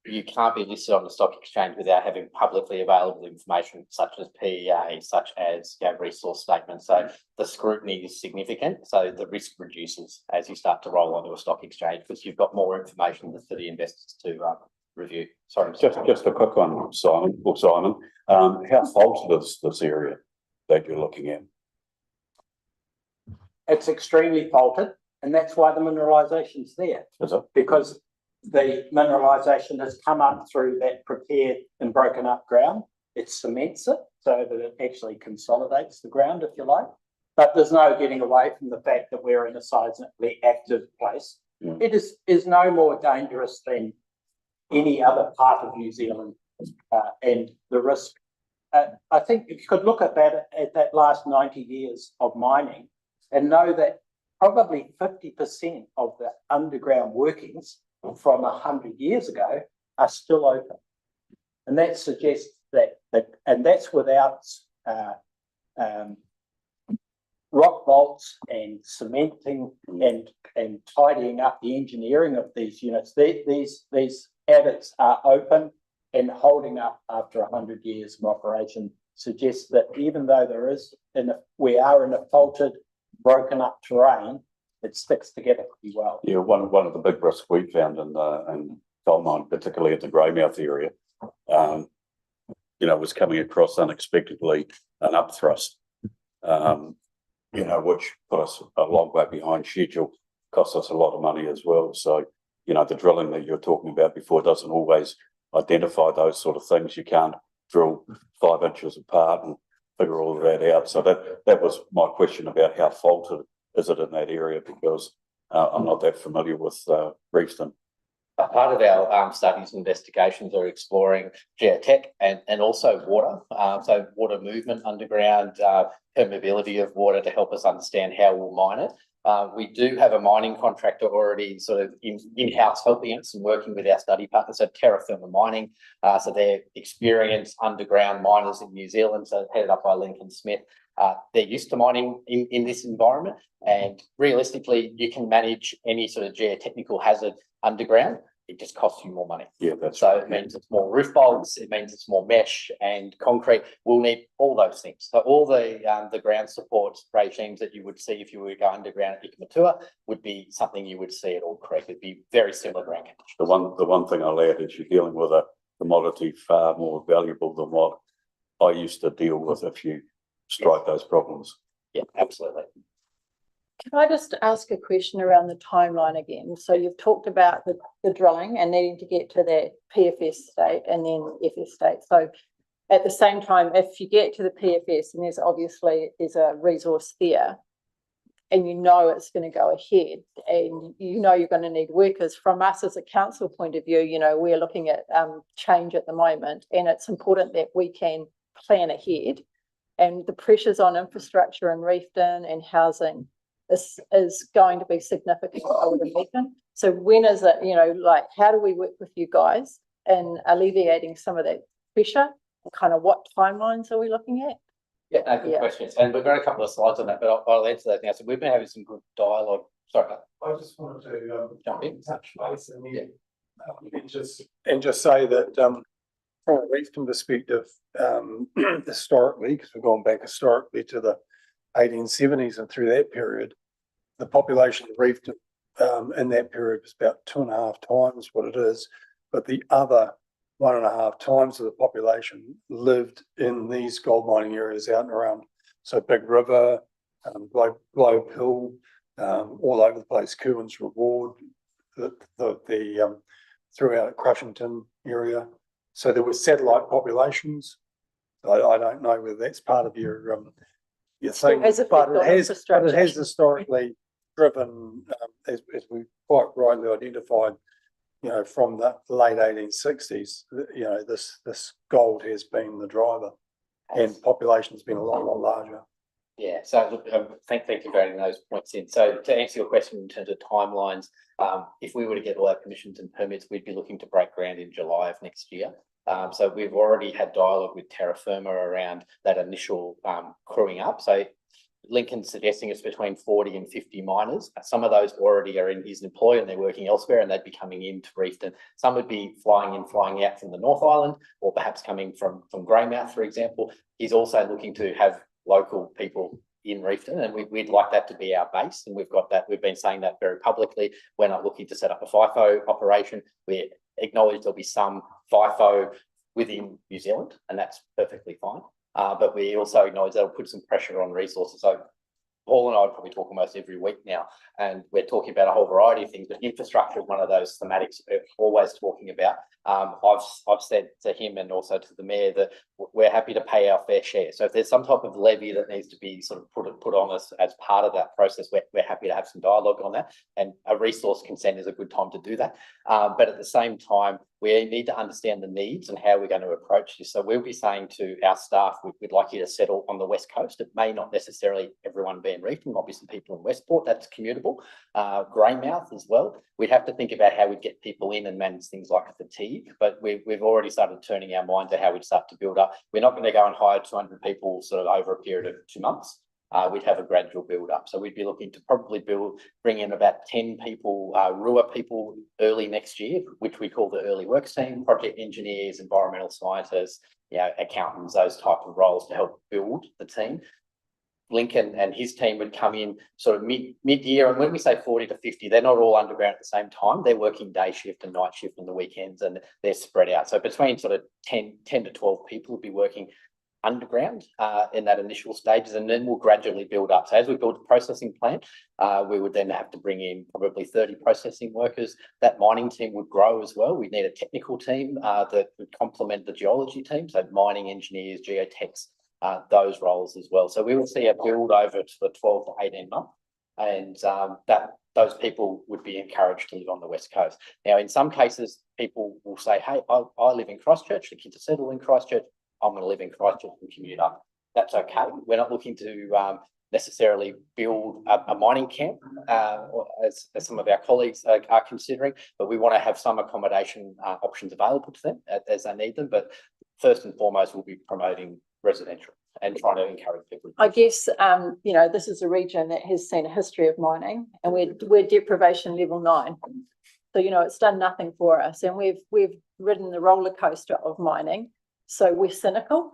you can't be listed on the stock exchange without having publicly available information such as PEA, such as resource statements. So the scrutiny is significant. So the risk reduces as you start to roll onto a stock exchange because you've got more information for the investors to review. Sorry, Just a quick one, Simon. How faulted is this area that you're looking at? It's extremely faulted, and that's why the mineralisation's there. Is it? Because the mineralisation has come up through that prepared and broken up ground. It cements it so that it actually consolidates the ground, if you like. But there's no getting away from the fact that we're in a seismically active place. It is no more dangerous than any other part of New Zealand, and the risk. I think if you could look at that last 90 years of mining and know that probably 50% of the underground workings from 100 years ago are still open. And that suggests that and that's without rock vaults and cementing and tidying up the engineering of these units. These adits are open and holding up after 100 years of operation, suggests that even though we are in a faulted, broken up terrain, it sticks together pretty well. Yeah, one of the big risks we found in coal mine, particularly at the Greymouth area, was coming across unexpectedly an upthrust, which put us a long way behind schedule, cost us a lot of money as well. So, the drilling that you're talking about before doesn't always identify those sort of things. You can't drill 5 inches apart and figure all of that out. So that was my question about how faulted is it in that area, because I'm not that familiar with Reefton. A part of our studies and investigations are exploring geotech and also water. So water movement underground, permeability of water to help us understand how we'll mine it. We do have a mining contractor already sort of in-house helping us and working with our study partners at Terra Firma Mining. So they're experienced underground miners in New Zealand, so headed up by Lincoln Smith. They're used to mining in this environment, and realistically, you can manage any sort of geotechnical hazard underground. It just costs you more money. Yeah, that's so right. It means it's more roof bolts, it means it's more mesh and concrete. We'll need all those things. So all the ground support regimes that you would see if you were to go underground at Ikamatua would be something you would see at All Creek. It'd be very similar ground conditions. The one thing I'll add is you're dealing with a commodity far more valuable than what I used to deal with if you strike those problems. Yeah, absolutely. Can I just ask a question around the timeline again? So you've talked about the drilling and needing to get to that PFS state and then FS state. So at the same time, if you get to the PFS and there's a resource there and it's going to go ahead and you're going to need workers, from us as a council point of view, we're looking at change at the moment, and it's important that we can plan ahead, and the pressures on infrastructure in Reefton and housing is going to be significant, I would imagine. So when is it, how do we work with you guys in alleviating some of that pressure? Kind of what timelines are we looking at? Yeah, good questions. And we've got a couple of slides on that, but I'll answer those now. So we've been having some good dialogue. Sorry. I just wanted to jump in, touch base and just say that from a Reefton perspective, historically, because we're going back historically to the 1870s and through that period, the population of Reefton in that period was about 2.5 times what it is, but the other 1.5 times of the population lived in these gold mining areas out and around. So Big River, Globe Hill, all over the place, Kerwin's Reward, throughout Crushington area. So there were satellite populations. I don't know whether that's part of your thing, has but effect on it infrastructure. has historically driven, as we quite rightly identified, from the late 1860s, this gold has been the driver, and population's been a lot larger. Yeah, so look, thank you for adding those points in. So to answer your question in terms of timelines, if we were to get all our permissions and permits, we'd be looking to break ground in July of next year. So we've already had dialogue with Terra Firma around that initial crewing up. So Lincoln's suggesting it's between 40 and 50 miners. Some of those already are in his employ and they're working elsewhere, and they'd be coming into Reefton. Some would be flying in, flying out from the North Island, or perhaps coming from Greymouth, for example. He's also looking to have local people in Reefton, and we'd like that to be our base. And we've got that. We've been saying that very publicly. We're not looking to set up a FIFO operation. We acknowledge there'll be some FIFO within New Zealand, and that's perfectly fine. But we also acknowledge that'll put some pressure on resources. So Paul and I probably talk almost every week now, and we're talking about a whole variety of things, but infrastructure is one of those thematics we're always talking about. I've said to him and also to the mayor that we're happy to pay our fair share. So if there's some type of levy that needs to be sort of put on us as part of that process, we're happy to have some dialogue on that. And a resource consent is a good time to do that. But at the same time, we need to understand the needs and how we're going to approach this. So we'll be saying to our staff, we'd like you to settle on the West Coast. It may not necessarily everyone be in Reefton, might be some people in Westport, that's commutable. Greymouth as well. We'd have to think about how we'd get people in and manage things like fatigue, but we've already started turning our mind to how we'd start to build up. We're not going to go and hire 200 people sort of over a period of 2 months. We'd have a gradual build up. So we'd be looking to probably bring in about 10 people, RUA people early next year, which we call the early works team, project engineers, environmental scientists, accountants, those type of roles to help build the team. Lincoln and his team would come in sort of mid-year. And when we say 40 to 50, they're not all underground at the same time. They're working day shift and night shift on the weekends, and they're spread out. So between sort of 10 to 12 people would be working underground in that initial stages, and then we'll gradually build up. So as we build the processing plant, we would then have to bring in probably 30 processing workers. That mining team would grow as well. We'd need a technical team that would complement the geology team, so mining engineers, geotechs, those roles as well. So we will see a build over to the 12 to 18 months, and those people would be encouraged to live on the West Coast. Now, in some cases, people will say, hey, I live in Christchurch, the kids are settled in Christchurch, I'm going to live in Christchurch and commute up. That's okay. We're not looking to necessarily build a mining camp, as some of our colleagues are considering, but we want to have some accommodation options available to them as they need them. But first and foremost, we'll be promoting residential and trying to encourage people. I guess, this is a region that has seen a history of mining, and we're deprivation level 9. So, it's done nothing for us, and we've ridden the roller coaster of mining. So we're cynical.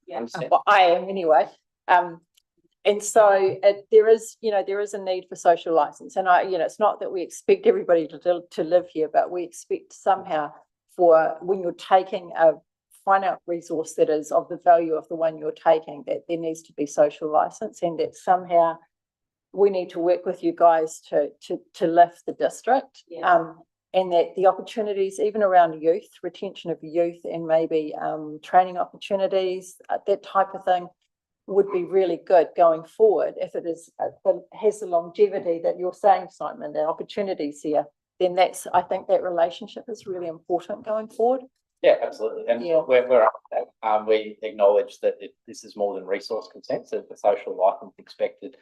Yeah. Well, I am anyway. And so there is a need for social license. And it's not that we expect everybody to live here, but we expect somehow for when you're taking a finite resource that is of the value of the one you're taking, that there needs to be social license, and that somehow we need to work with you guys to lift the district. Yeah. And that the opportunities, even around youth, retention of youth, and maybe training opportunities, that type of thing, would be really good going forward. If it has the longevity that you're saying, Simon, the opportunities here, then I think that relationship is really important going forward. Yeah, absolutely. And we're up for that. We acknowledge that this is more than resource consent, so the social license expected.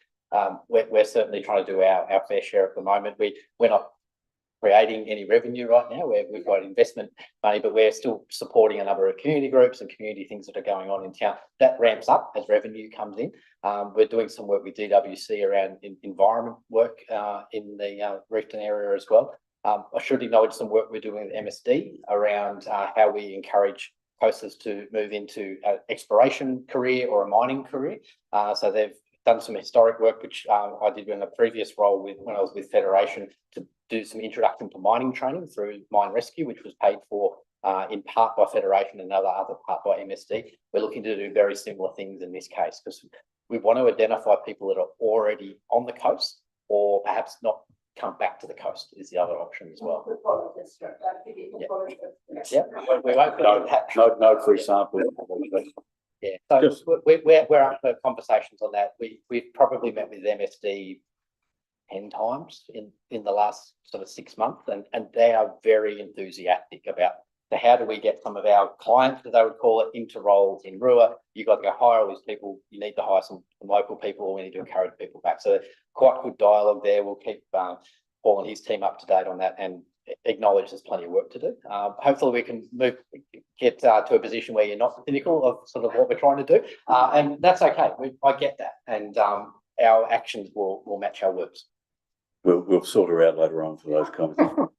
We're certainly trying to do our fair share at the moment. We're not creating any revenue right now. We've got investment money, but we're still supporting a number of community groups and community things that are going on in town. That ramps up as revenue comes in. We're doing some work with DWC around environment work in the Reefton area as well. I should acknowledge some work we're doing with MSD around how we encourage coasters to move into an exploration career or a mining career. So done some historic work, which I did in a previous role when I was with Federation, to do some introduction to mining training through Mine Rescue, which was paid for in part by Federation and other part by MSD. We're looking to do very similar things in this case because we want to identify people that are already on the coast or perhaps not come back to the coast is the other option as well. Yeah, we won't No free sample. Yeah, so Just- we're up for conversations on that. We've probably met with MSD 10 times in the last sort of 6 months, and they are very enthusiastic about how do we get some of our clients, as they would call it, into roles in RUA. You've got to go hire all these people. You need to hire some local people. We need to encourage people back. So quite good dialogue there. We'll keep Paul and his team up to date on that and acknowledge there's plenty of work to do. Hopefully we can get to a position where you're not cynical of sort of what we're trying to do. And that's okay. I get that. And our actions will match our words. We'll sort her out later on for those comments.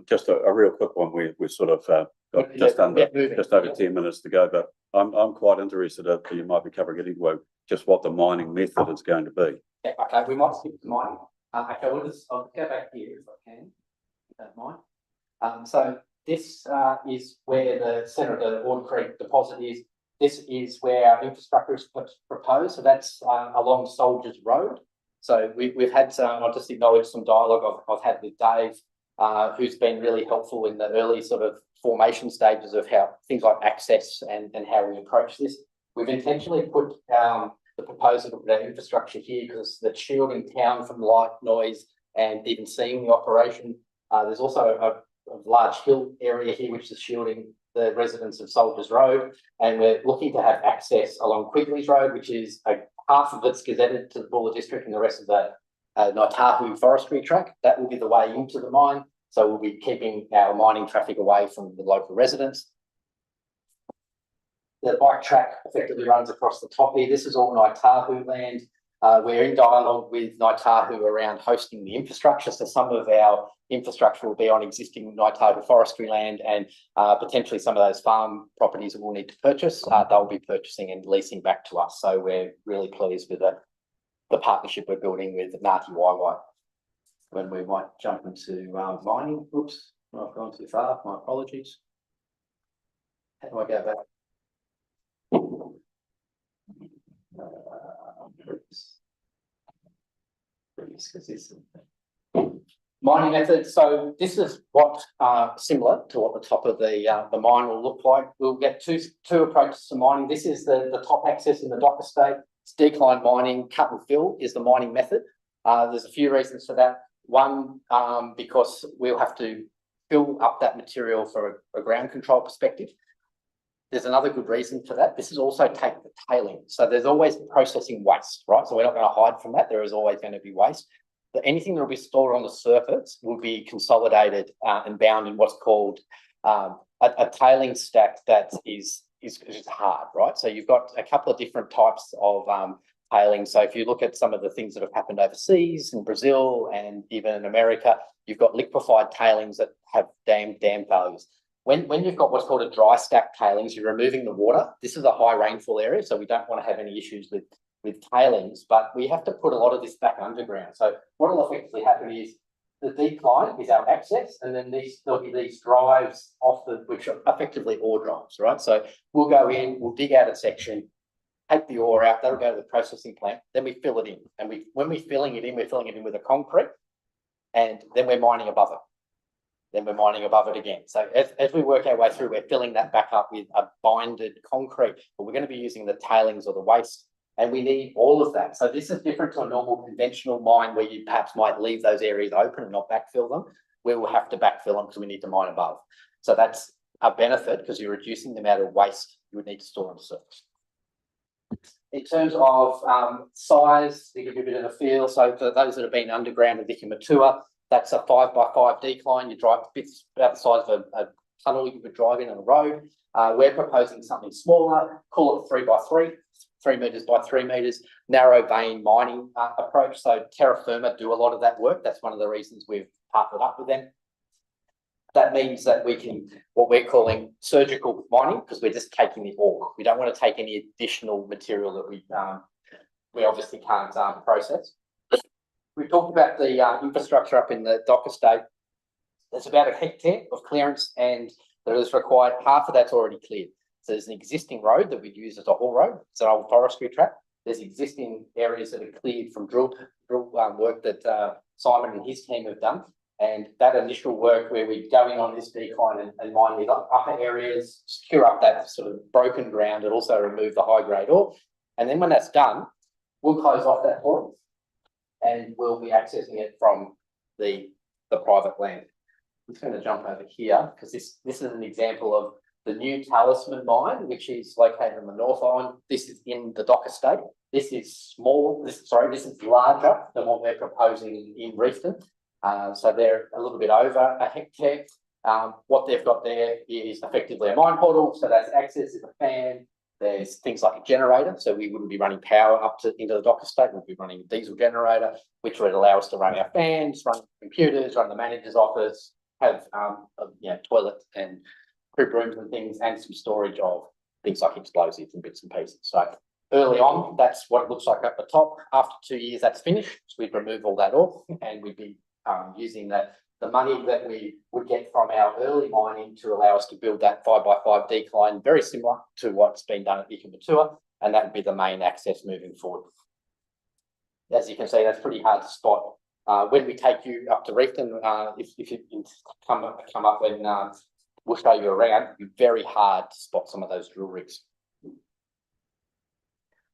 Just a real quick one. We're sort of got just over 10 minutes to go, but I'm quite interested that you might be covering it anyway, just what the mining method is going to be. Yeah, okay, we might skip to mining. Okay, I'll go back here if I can, if you don't mind. So this is where the centre of the Ord Creek deposit is. This is where our infrastructure is proposed. So that's along Soldiers Road. So we've had some, I'll just acknowledge some dialogue I've had with Dave, who's been really helpful in the early sort of formation stages of how things like access and how we approach this. We've intentionally put the proposal of the infrastructure here because that's shielding town from light, noise, and even seeing the operation. There's also a large hill area here which is shielding the residents of Soldiers Road, and we're looking to have access along Quigley's Road, which is half of it's gazetted to the Bulla District and the rest of the Naitahu forestry track. That will be the way into the mine. So we'll be keeping our mining traffic away from the local residents. The bike track effectively runs across the top here. This is all Naitahu land. We're in dialogue with Naitahu around hosting the infrastructure. So some of our infrastructure will be on existing Naitahu forestry land, and potentially some of those farm properties that we'll need to purchase, they'll be purchasing and leasing back to us. So we're really pleased with the partnership we're building with Ngāti Waiwai. When we might jump into mining. Oops, I've gone too far. My apologies. How do I go back? Mining methods. So this is what similar to what the top of the mine will look like. We'll get two approaches to mining. This is the top access in the dock estate. It's decline mining. Cut and fill is the mining method. There's a few reasons for that. One, because we'll have to fill up that material for a ground control perspective. There's another good reason for that. This is also take the tailings. So there's always processing waste, right? So we're not going to hide from that. There is always going to be waste. But anything that will be stored on the surface will be consolidated and bound in what's called a tailing stack that is hard, right? So you've got a couple of different types of tailings. So if you look at some of the things that have happened overseas in Brazil and even in America, you've got liquefied tailings that have dam values. When you've got what's called a dry stack tailings, you're removing the water. This is a high rainfall area, so we don't want to have any issues with tailings, but we have to put a lot of this back underground. So what will effectively happen is the decline is our access, and then there'll be these drives off which are effectively ore drives, right? So we'll go in, we'll dig out a section, take the ore out, that'll go to the processing plant, then we fill it in. And when we're filling it in with a concrete, and then we're mining above it. Then we're mining above it again. So as we work our way through, we're filling that back up with a binded concrete, but we're going to be using the tailings or the waste, and we need all of that. So this is different to a normal conventional mine where you perhaps might leave those areas open and not backfill them. We will have to backfill them because we need to mine above. So that's a benefit because you're reducing the amount of waste you would need to store on the surface. In terms of size, to give you a bit of a feel, so for those that have been underground with Wiki Matua, that's a 5x5 decline. You drive bits about the size of a tunnel you would drive in on a road. We're proposing something smaller, call it 3x3, 3 metres by 3 metres, narrow vein mining approach. So Terra Firma do a lot of that work. That's one of the reasons we've partnered up with them. That means that we can, what we're calling surgical mining, because we're just taking the ore. We don't want to take any additional material that we we obviously can't process. We talked about the infrastructure up in the dock estate. There's about a hectare of clearance, and that is required. Half of that's already cleared. So there's an existing road that we'd use as a haul road. It's an old forestry track. There's existing areas that are cleared from drill work that Simon and his team have done. And that initial work where we're going on this decline and mine the upper areas, secure up that sort of broken ground, and also remove the high grade ore. And then when that's done, we'll close off that portal and we'll be accessing it from the private land. I'm just going to jump over here because this is an example of the new Talisman mine, which is located on the North Island. This is in the dock estate. This is small. This is larger than what we're proposing in Reefton. So they're a little bit over a hectare. What they've got there is effectively a mine portal. So that's access to the fan. There's things like a generator. So we wouldn't be running power up into the dock estate. We'll be running a diesel generator, which would allow us to run our fans, run computers, run the manager's office, have toilet and crib rooms and things, and some storage of things like explosives and bits and pieces. So early on, that's what it looks like at the top. After 2 years, that's finished. So we'd remove all that off, and we'd be using the money that we would get from our early mining to allow us to build that 5x5 decline, very similar to what's been done at Ikamatua, and that would be the main access moving forward. As you can see, that's pretty hard to spot. When we take you up to Reefton, if you come up and we'll show you around, it'll be very hard to spot some of those drill rigs.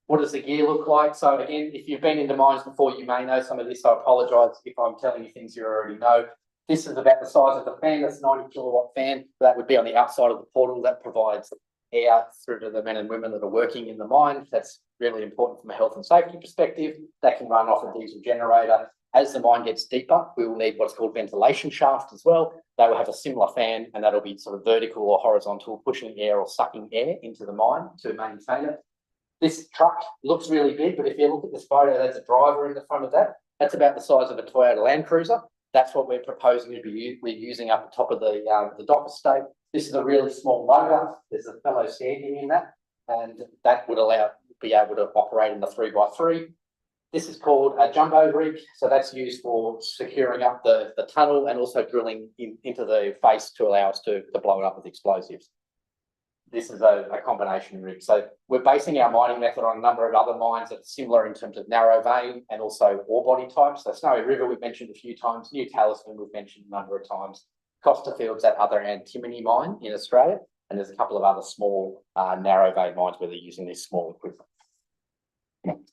What does the gear look like? So again, if you've been into mines before, you may know some of this. I apologise if I'm telling you things you already know. This is about the size of the fan. That's a 90 kilowatt fan. That would be on the outside of the portal. That provides air through to the men and women that are working in the mine. That's really important from a health and safety perspective. That can run off a diesel generator. As the mine gets deeper, we will need what's called ventilation shaft as well. They will have a similar fan, and that'll be sort of vertical or horizontal, pushing air or sucking air into the mine to maintain it. This truck looks really big, but if you look at this photo, there's a driver in the front of that. That's about the size of a Toyota Land Cruiser. That's what we're proposing to be we're using up the top of the dock estate. This is a really small loader. There's a fellow standing in that, and that would be able to operate in the 3x3. This is called a jumbo rig. So that's used for securing up the tunnel and also drilling into the face to allow us to blow it up with explosives. This is a combination rig. So we're basing our mining method on a number of other mines that are similar in terms of narrow vein and also ore body types. So Snowy River we've mentioned a few times, New Talisman we've mentioned a number of times, Costerfield's that other antimony mine in Australia, and there's a couple of other small narrow vein mines where they're using this small equipment.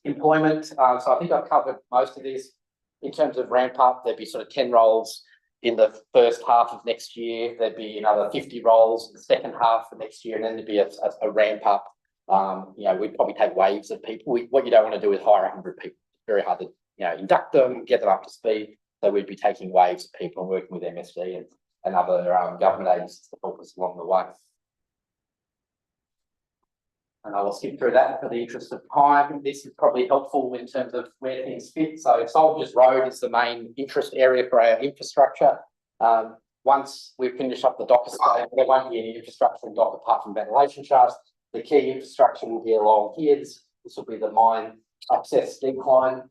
Employment, so I think I've covered most of this. In terms of ramp up, there'd be sort of 10 roles in the first half of next year. There'd be another 50 roles in the second half of next year, and then there'd be a ramp up. We'd probably take waves of people. What you don't want to do is hire 100 people. It's very hard to induct them, get them up to speed. So we'd be taking waves of people and working with MSD and other government agencies to help us along the way. And I will skip through that for the interest of time. This is probably helpful in terms of where things fit. So Soldiers Road is the main interest area for our infrastructure. Once we finish up the dock estate, there won't be any infrastructure in dock apart from ventilation shafts. The key infrastructure will be along here. This will be the mine access decline.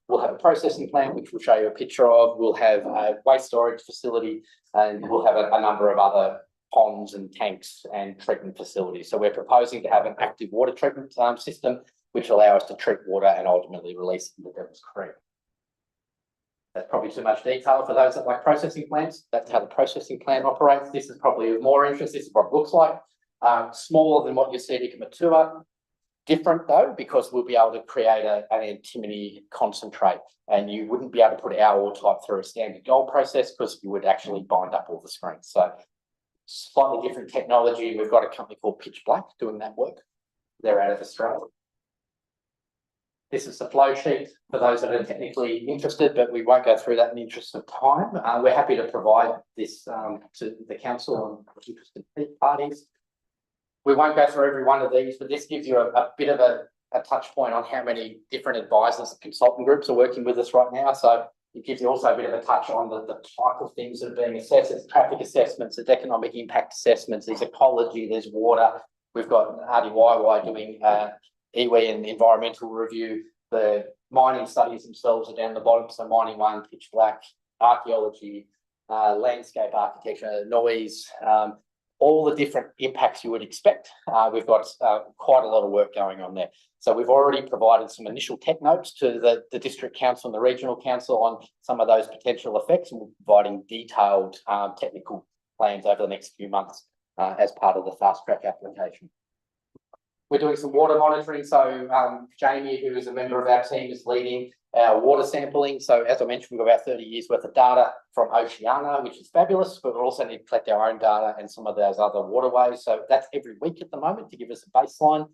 We'll have a processing plant, which we'll show you a picture of. We'll have a waste storage facility, and we'll have a number of other ponds and tanks and treatment facilities. So we're proposing to have an active water treatment system, which allow us to treat water and ultimately release it into Devil's Creek. That's probably too much detail for those that like processing plants. That's how the processing plant operates. This is probably of more interest. This is what it looks like. Smaller than what you see at Ikamatua. Different though, because we'll be able to create an antimony concentrate, and you wouldn't be able to put our ore type through a standard gold process because you would actually bind up all the screens. So slightly different technology. We've got a company called Pitch Black doing that work. They're out of Australia. This is the flow sheet for those that are technically interested, but we won't go through that in the interest of time. We're happy to provide this to the council and interested parties. We won't go through every one of these, but this gives you a bit of a touch point on how many different advisors and consultant groups are working with us right now. So it gives you also a bit of a touch on the type of things that are being assessed. It's traffic assessments, it's economic impact assessments, there's ecology, there's water. We've got RUA doing iwi and environmental review. the mining studies themselves are down the bottom, so mining one, pitch black, archaeology, landscape architecture, noise, all the different impacts you would expect. We've got quite a lot of work going on there. So we've already provided some initial tech notes to the district council and the regional council on some of those potential effects, and we're providing detailed technical plans over the next few months as part of the fast track application. We're doing some water monitoring. So Jamie, who is a member of our team, is leading our water sampling. So as I mentioned, we've got about 30 years worth of data from Oceania, which is fabulous, but we also need to collect our own data and some of those other waterways. So that's every week at the moment to give us a baseline.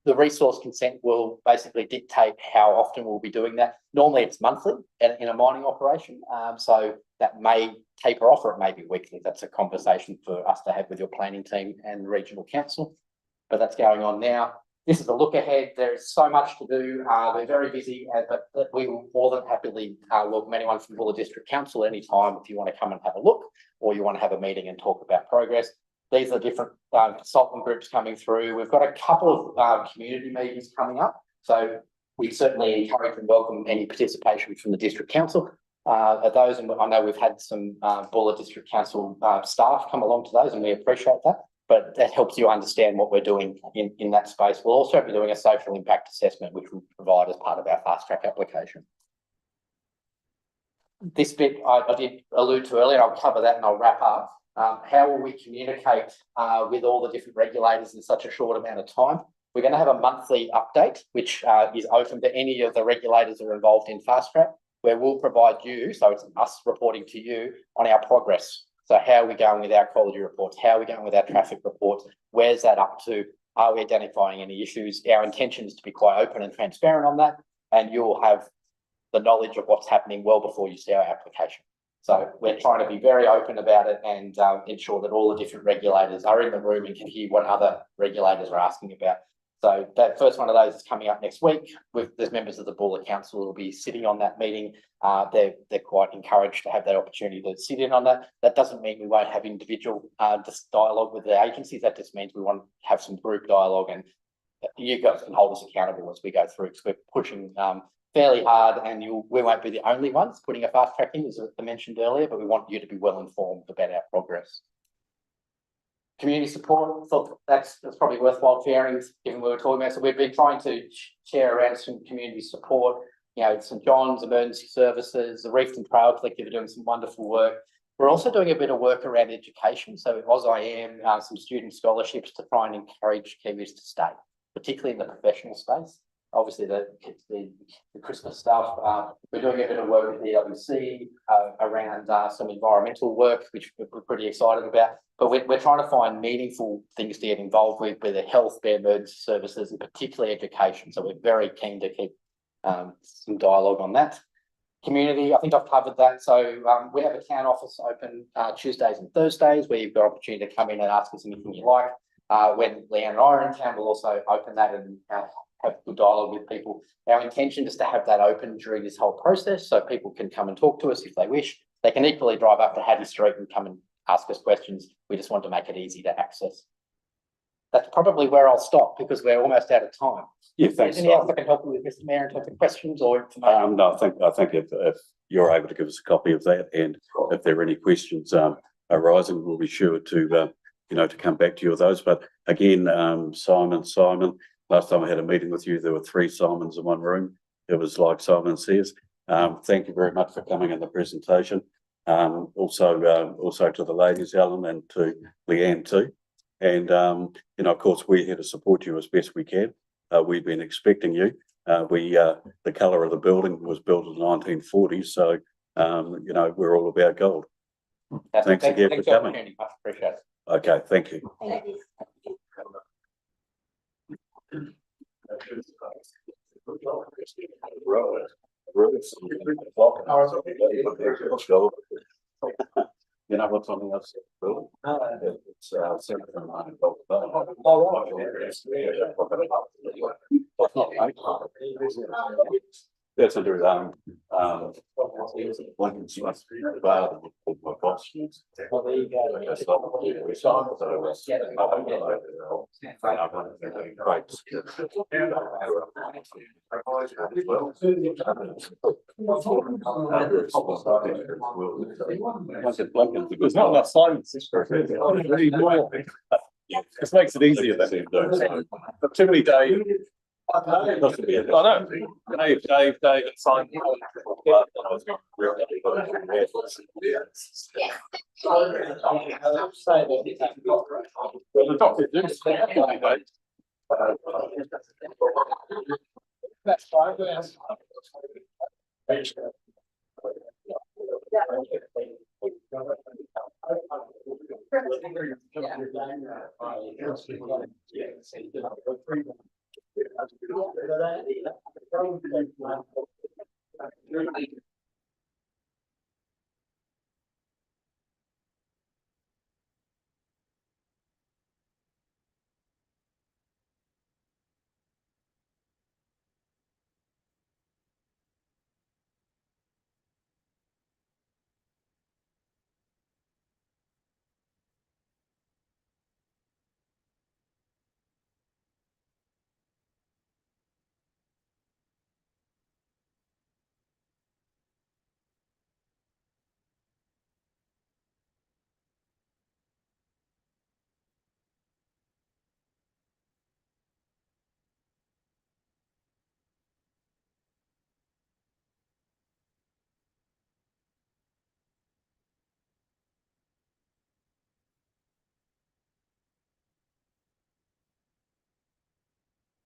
The resource consent will basically dictate how often we'll be doing that. Normally it's monthly in a mining operation. So that may taper off, or it may be weekly. That's a conversation for us to have with your planning team and regional council, but that's going on now. This is a look ahead. There is so much to do. We're very busy, but we will more than happily welcome anyone from Bulla District Council anytime if you want to come and have a look, or you want to have a meeting and talk about progress. These are different consultant groups coming through. We've got a couple of community meetings coming up. So we certainly encourage and welcome any participation from the District Council at those. And I know we've had some Bulla District Council staff come along to those, and we appreciate that. But that helps you understand what we're doing in that space. We'll also be doing a social impact assessment, which we'll provide as part of our fast track application. This bit I did allude to earlier. I'll cover that and I'll wrap up. How will we communicate with all the different regulators in such a short amount of time? We're going to have a monthly update, which is open to any of the regulators that are involved in fast track, where we'll provide you, so it's us reporting to you on our progress. So how are we going with our quality reports? How are we going with our traffic reports? Where's that up to? Are we identifying any issues? Our intention is to be quite open and transparent on that, and you'll have the knowledge of what's happening well before you see our application. So we're trying to be very open about it and ensure that all the different regulators are in the room and can hear what other regulators are asking about. So that first one of those is coming up next week. There's members of the Bulla Council who will be sitting on that meeting. They're quite encouraged to have that opportunity to sit in on that. That doesn't mean we won't have individual dialogue with the agencies. That just means we want to have some group dialogue, and you guys can hold us accountable as we go through, because we're pushing fairly hard, and we won't be the only ones putting a fast track in, as I mentioned earlier, but we want you to be well informed about our progress. Community support, thought that's probably worthwhile sharing, given we were talking about. So we've been trying to share around some community support, you know, St John's Emergency Services, the Reefton Trail Collective are doing some wonderful work. We're also doing a bit of work around education. So AusIM, some student scholarships to try and encourage Kiwis to stay, particularly in the professional space. Obviously the Christmas stuff. We're doing a bit of work with the EWC around some environmental work, which we're pretty excited about. But we're trying to find meaningful things to get involved with the health, the emergency services, and particularly education. So we're very keen to keep some dialogue on that. Community, I think I've covered that. So we have a town office open Tuesdays and Thursdays, where you've got opportunity to come in and ask us anything you like. When Leanne and I are in town, we'll also open that and have good dialogue with people. Our intention is to have that open during this whole process, so people can come and talk to us if they wish. They can equally drive up to Hattie Street and come and ask us questions. We just want to make it easy to access. That's probably where I'll stop, because we're almost out of time. Yeah, thanks. Anything else I can help you with, Mr. Mayor, in terms of questions or information? No, I think if you're able to give us a copy of that, and if there are any questions arising, we'll be sure to to come back to you with those. But again, Simon, last time I had a meeting with you, there were 3 Simons in one room. It was like Simon says. Thank you very much for coming in the presentation. Also to the ladies, Ellen, and to Leanne too. And of course, we're here to support you as best we can. We've been expecting you. The colour of the building was built in the 1940s, so we're all about gold. Thanks again for coming. Much appreciate it. Okay, thank you. Thank you. You know what's on the outside of the building? It's Senator Ryan. That's under Lincoln's must be available for my boss. Well, there you go. There's not enough silence. This makes it easier then. But too many days. I know. Dave, signed. That's fine, yes.